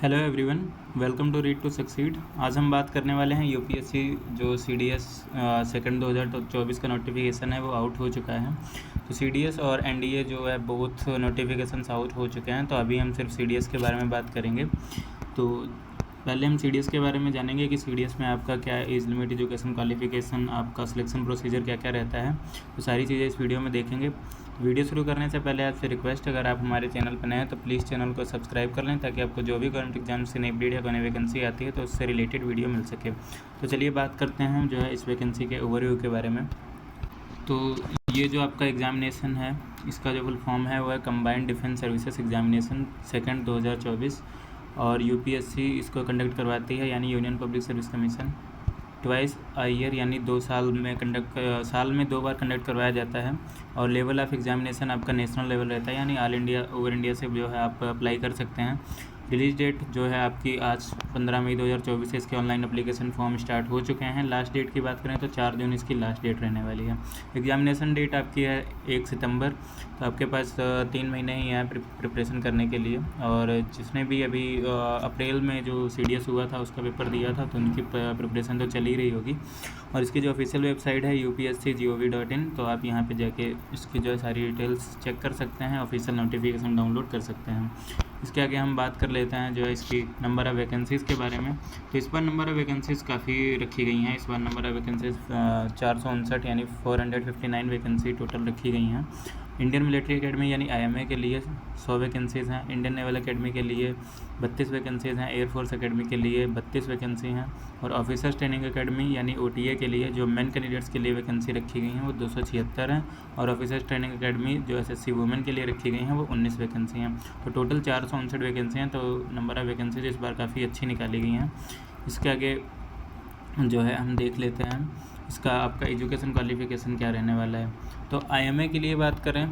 Hello everyone, welcome to read to succeed. आज हम बात करने वाले हैं यूपीएससी जो सीडीएस सेकंड 2024 का नोटिफिकेशन है वो आउट हो चुका है। तो सीडीएस और एनडीए जो है बहुत नोटिफिकेशंस आउट हो चुके हैं, तो अभी हम सिर्फ सीडीएस के बारे में बात करेंगे। तो पहले हम सीडीएस के बारे में जानेंगे कि सीडीएस में आपका क्या एज लिमिट, एजुकेशन क्वालिफिकेशन, आपका सिलेक्शन प्रोसीजर क्या क्या रहता है। तो सारी चीज़ें इस वीडियो में देखेंगे। वीडियो शुरू करने से पहले आपसे रिक्वेस्ट, अगर आप हमारे चैनल पर नए हैं तो प्लीज़ चैनल को सब्सक्राइब कर लें, ताकि आपको जो भी गवर्नमेंट एग्जाम से नई अपडेट या कोई वैकेंसी आती है तो उससे रिलेटेड वीडियो मिल सके। तो चलिए बात करते हैं हम जो है इस वैकेंसी के ओवरव्यू के बारे में। तो ये जो आपका एग्जामिनेशन है, इसका जो फुल फॉर्म है वो है combined defence services examination second 2024, और यूपीएससी इसको कंडक्ट करवाती है, यानी union public service commission. Twice a year यानी साल में 2 बार कंडक्ट करवाया जाता है। और लेवल ऑफ एग्जामिनेशन आपका नेशनल लेवल रहता है, यानी ऑल इंडिया ओवर इंडिया से जो है आप अप्लाई कर सकते हैं। रिलीज डेट जो है आपकी आज 15 मई 2024 से इसके ऑनलाइन एप्लीकेशन फॉर्म स्टार्ट हो चुके हैं। लास्ट डेट की बात करें तो 4 जून इसकी लास्ट डेट रहने वाली है। एग्जामिनेशन डेट आपकी है 1 सितंबर। तो आपके पास 3 महीने ही हैं प्रिपरेशन करने के लिए। और जिसने भी अभी अप्रैल में जो सीडीएस हुआ था उसका पेपर दिया था, तो उनकी प्रिपरेशन तो चल ही रही होगी। और इसकी जो ऑफिशियल वेबसाइट है upsc.gov.in, तो आप यहाँ पे जाके इसकी जो है सारी डिटेल्स चेक कर सकते हैं, ऑफिशियल नोटिफिकेशन डाउनलोड कर सकते हैं। इसके आगे हम बात कर लेते हैं जो है इसकी नंबर ऑफ़ वैकेंसीज़ के बारे में। तो इस बार नंबर ऑफ़ वैकेंसीज़ काफ़ी रखी गई हैं। इस बार नंबर ऑफ़ वैकेंसीज़ 459 यानी 459 वैकेंसी टोटल रखी गई हैं। इंडियन मिलिट्री एकेडमी यानी आईएमए के लिए 100 वैकेंसीज़ हैं। इंडियन नेवल एकेडमी के लिए 32 वैकेंसीज़ हैं। एयरफोर्स एकेडमी के लिए 32 वैकेंसी हैं। और ऑफिसर्स ट्रेनिंग एकेडमी यानी ओटीए के लिए जो मेन कैंडिडेट्स के लिए वैकेंसी रखी गई हैं वो 276 हैं। और ऑफिसर्स ट्रेनिंग एकेडमी जो एसएससी वुमेन के लिए रखी गई हैं वो 19 वैकेंसी हैं। तो टोटल 459 वैकेंसी हैं। तो नंबर ऑफ़ वैकेंसीज इस बार काफ़ी अच्छी निकाली गई हैं। इसके आगे जो है हम देख लेते हैं इसका आपका एजुकेशन क्वालिफिकेशन क्या रहने वाला है। तो आईएमए के लिए बात करें,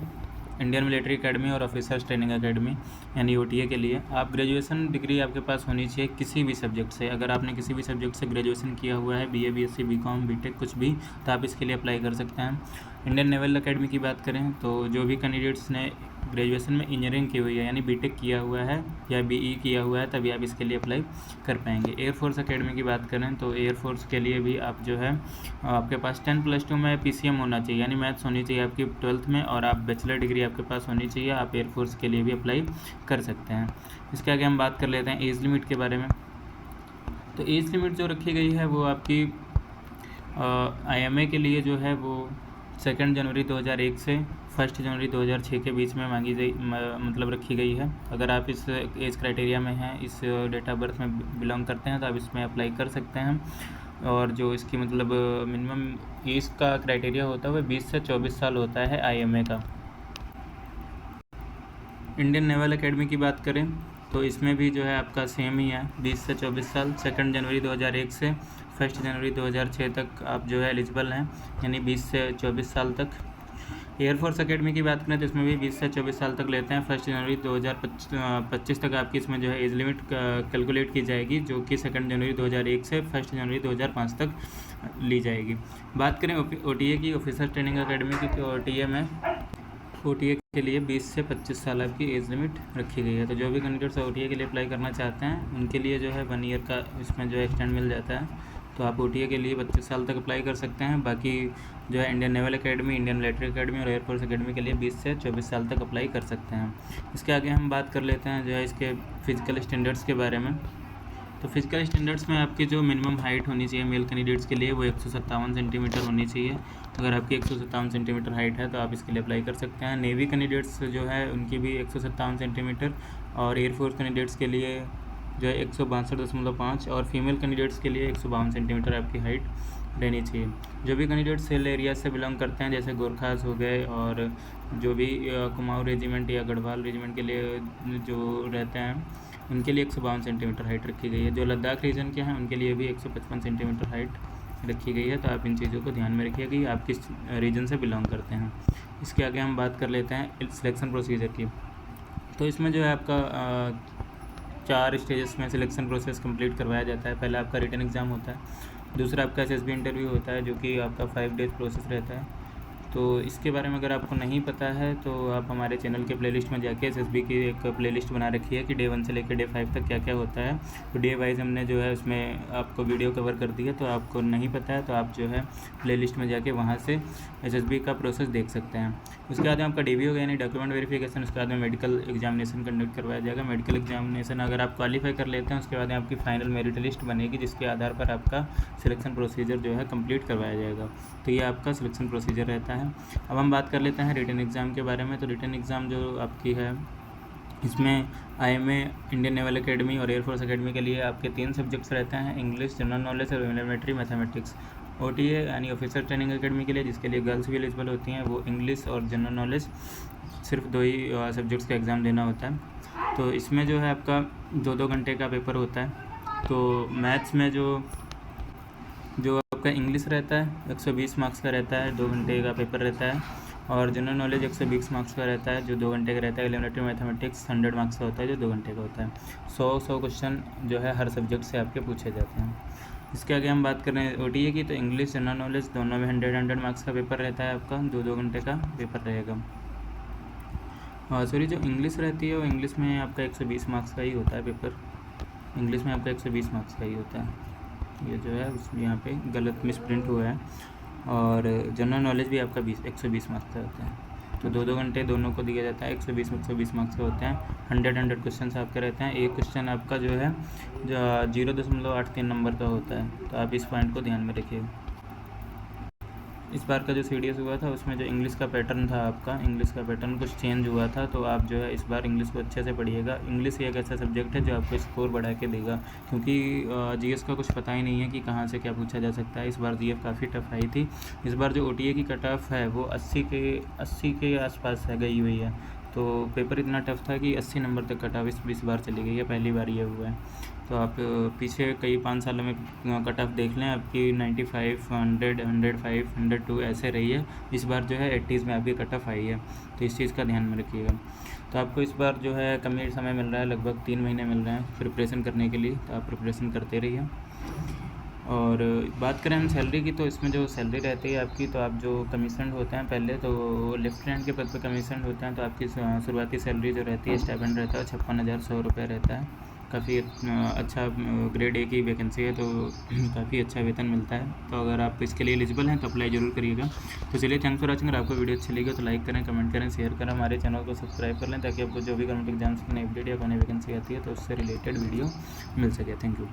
इंडियन मिलिट्री एकेडमी और ऑफिसर्स ट्रेनिंग एकेडमी यानी ओटीए के लिए आप ग्रेजुएशन डिग्री आपके पास होनी चाहिए किसी भी सब्जेक्ट से। अगर आपने किसी भी सब्जेक्ट से ग्रेजुएशन किया हुआ है, बीए, बीएससी, बीकॉम, बीटेक कुछ भी, तो आप इसके लिए अप्लाई कर सकते हैं। इंडियन नेवल एकेडमी की बात करें तो जो भी कैंडिडेट्स ने ग्रेजुएशन में इंजीनियरिंग की हुई है यानी बीटेक किया हुआ है या बीई किया हुआ है, तभी आप इसके लिए अप्लाई कर पाएंगे। एयरफोर्स एकेडमी की बात करें तो एयरफोर्स के लिए भी आप जो है आपके पास 10+2 में पीसीएम होना चाहिए, यानी मैथ्स होनी चाहिए आपकी 12th में, और आप बैचलर डिग्री आपके पास होनी चाहिए। आप एयरफोर्स के लिए भी अप्लाई कर सकते हैं। इसके आगे हम बात कर लेते हैं एज लिमिट के बारे में। तो एज लिमिट जो रखी गई है वो आपकी आईएमए के लिए जो है वो 2 जनवरी 2001 से 1 जनवरी 2006 के बीच में मतलब रखी गई है। अगर आप इस एज क्राइटेरिया में हैं, इस डेट ऑफ बर्थ में बिलोंग करते हैं, तो आप इसमें अप्लाई कर सकते हैं। और जो इसकी मतलब मिनिमम एज का क्राइटेरिया होता है वो 20 से 24 साल होता है आईएमए का। इंडियन नेवल एकेडमी की बात करें तो इसमें भी जो है आपका सेम ही है, 20 से 24 साल। 2 जनवरी 2001 से 1 जनवरी 2006 तक आप जो है एलिजिबल हैं, यानी 20 से 24 साल तक। एयरफोर्स एकेडमी की बात करें तो इसमें भी 20 से 24 साल तक लेते हैं। 1 जनवरी 2025 तक आपकी इसमें जो है एज लिमिट कैलकुलेट की जाएगी, जो कि 2 जनवरी 2001 से 1 जनवरी 2005 तक ली जाएगी। बात करें ओटीए की, ऑफिसर ट्रेनिंग एकेडमी की, तो ओटीए के लिए 20 से 25 साल आपकी एज लिमिट रखी गई है। तो जो भी कैंडिडेट्स ओटीए के लिए अप्लाई करना चाहते हैं उनके लिए जो है 1 ईयर का इसमें जो है एक्सटेंड मिल जाता है। तो आप ओटीए के लिए 25 साल तक अप्लाई कर सकते हैं। बाकी जो है Indian naval academy, Indian military academy और एयरफोर्स एकेडमी के लिए 20 से 24 साल तक अप्लाई कर सकते हैं। इसके आगे हम बात कर लेते हैं जो है इसके फ़िज़िकल स्टैंडर्ड्स के बारे में। तो फिजिकल स्टैंडर्ड्स में आपकी जो मिनिमम हाइट होनी चाहिए मेल कैंडिडेट्स के लिए वो 157 सेंटीमीटर होनी चाहिए। अगर आपकी 157 सेंटीमीटर हाइट है तो आप इसके लिए अप्लाई कर सकते हैं। नेवी कैंडिडेट्स जो है उनकी भी 157 सेंटीमीटर, और एयरफोर्स कैंडिडेट्स के लिए जो है 162.5, और फीमेल कैंडिडेट्स के लिए 152 सेंटीमीटर आपकी हाइट रहनी चाहिए। जो भी कैंडिडेट्स हिल एरिया से बिलोंग करते हैं, जैसे गोरखास हो गए, और जो भी कुमाऊँ रेजिमेंट या गढ़वाल रेजिमेंट के लिए जो रहते हैं उनके लिए 152 सेंटीमीटर हाइट रखी गई है। जो लद्दाख रीजन के हैं उनके लिए भी 155 सेंटीमीटर हाइट रखी गई है। तो आप इन चीज़ों को ध्यान में रखिएगा कि आप किस रीजन से बिलोंग करते हैं। इसके आगे हम बात कर लेते हैं सिलेक्शन प्रोसीजर की। तो इसमें जो है आपका 4 स्टेजेस में सिलेक्शन प्रोसेस कंप्लीट करवाया जाता है। पहला आपका रिटन एग्ज़ाम होता है, दूसरा आपका एसएसबी इंटरव्यू होता है जो कि आपका 5 डेज प्रोसेस रहता है, तो इसके बारे में अगर आपको नहीं पता है तो आप हमारे चैनल के प्लेलिस्ट में जाके एसएसबी की एक प्लेलिस्ट बना रखी है कि डे 1 से लेकर डे 5 तक क्या क्या होता है। तो डे वाइज हमने जो है उसमें आपको वीडियो कवर कर दी है। तो आपको नहीं पता है तो आप जो है प्लेलिस्ट में जाके वहाँ से एसएसबी का प्रोसेस देख सकते हैं। उसके बाद में आपका डीवी होगा यानी डॉक्यूमेंट वेरिफिकेशन। उसके बाद में मेडिकल एग्जामिनेशन कंडक्ट करवाया जाएगा। मेडिकल एग्जामिनेशन अगर आप क्वालिफाई कर लेते हैं उसके बाद में आपकी फाइनल मेरिट लिस्ट बनेगी, जिसके आधार पर आपका सिलेक्शन प्रोसीजर जो है कंप्लीट करवाया जाएगा। तो ये आपका सिलेक्शन प्रोसीजर रहता है। अब हम बात कर लेते हैं रिटन एग्ज़ाम के बारे में। तो रिटन एग्ज़ाम जो आपकी है इसमें आईएमए, इंडियन नेवल एकेडमी और एयरफोर्स एकेडमी के लिए आपके 3 सब्जेक्ट्स रहते हैं, इंग्लिश, जनरल नॉलेज और एलिमेंट्री मैथमेटिक्स। ओटीए यानी ऑफिसर ट्रेनिंग एकेडमी के लिए, जिसके लिए गर्ल्स भी एलिजिबल होती हैं, वो इंग्लिश और जनरल नॉलेज सिर्फ 2 ही सब्जेक्ट्स का एग्ज़ाम देना होता है। तो इसमें जो है आपका 2-2 घंटे का पेपर होता है। तो मैथ्स में जो आपका इंग्लिश रहता है 120 मार्क्स का रहता है, 2 घंटे का पेपर रहता है। और जनरल नॉलेज 120 मार्क्स का रहता है जो 2 घंटे का रहता है। एलिमेंट्री मैथमेटिक्स 100 मार्क्स का होता है जो 2 घंटे का होता है। 100 क्वेश्चन जो है हर सब्जेक्ट से आपके पूछे जाते हैं। इसके आगे हम बात करें ओटीए की, तो इंग्लिश, जनरल नॉलेज दोनों में 100 मार्क्स का पेपर रहता है आपका, 2-2 घंटे का पेपर रहेगा। सॉरी, जो इंग्लिश रहती है वो इंग्लिश में आपका 120 मार्क्स का ही होता है पेपर। इंग्लिश में आपका 120 मार्क्स का ही होता है। ये जो है उस यहाँ पे गलत मिसप्रिंट हुआ है। और जनरल नॉलेज भी आपका 120 मार्क्स का होता है। तो 2-2 घंटे दोनों को दिया जाता है। 120 मार्क्स के होते हैं। 100 क्वेश्चन आपके रहते हैं। एक क्वेश्चन आपका जो है 0.83 नंबर का होता है। तो आप इस पॉइंट को ध्यान में रखिएगा। इस बार का जो सीडीएस हुआ था उसमें जो इंग्लिश का पैटर्न था आपका, इंग्लिश का पैटर्न कुछ चेंज हुआ था। तो आप जो है इस बार इंग्लिश को अच्छे से पढ़िएगा। इंग्लिश एक ऐसा सब्जेक्ट है जो आपको स्कोर बढ़ा के देगा, क्योंकि जीएस का कुछ पता ही नहीं है कि कहाँ से क्या पूछा जा सकता है। इस बार जीएस काफ़ी टफ आई थी। इस बार जो ओटीए की कट ऑफ है वो 80 के आसपास है, गई हुई है। तो पेपर इतना टफ था कि 80 नंबर तक कट ऑफ इस बार चली गई है, पहली बार ये हुआ है। तो आप पीछे कई 5 सालों में कट ऑफ देख लें, आपकी 95, 100, 105, 102 ऐसे रही है। इस बार जो है 80s में आपकी कट ऑफ आई है। तो इस चीज़ का ध्यान में रखिएगा। तो आपको इस बार जो है कम समय मिल रहा है, लगभग 3 महीने मिल रहे हैं प्रिपरेशन करने के लिए। तो आप प्रिपरेशन करते रहिए। और बात करें हम सैलरी की, तो इसमें जो सैलरी रहती है आपकी, तो आप जो कमीशन होते हैं पहले तो लेफ्टिनेंट के पद पर कमीशन होते हैं। तो आपकी शुरुआती सैलरी जो रहती है, स्टाइपेंड रहता है 56,100 रुपये रहता है। काफ़ी अच्छा ग्रेड ए की वैकेंसी है, तो काफ़ी अच्छा वेतन मिलता है। तो अगर आप इसके लिए एलिजिबल हैं तो अप्लाई ज़रूर करिएगा। तो चलिए, थैंक्स फॉर वॉचिंग। अगर आपको वीडियो अच्छी लगी तो लाइक करें, कमेंट करें, शेयर करें, हमारे चैनल को सब्सक्राइब कर लें, ताकि आपको जो भी गवर्नमेंट एग्जाम्स की नई अपडेट या कोई वैकेंसी आती है तो उससे रिलेटेड वीडियो मिल सके। Thank you.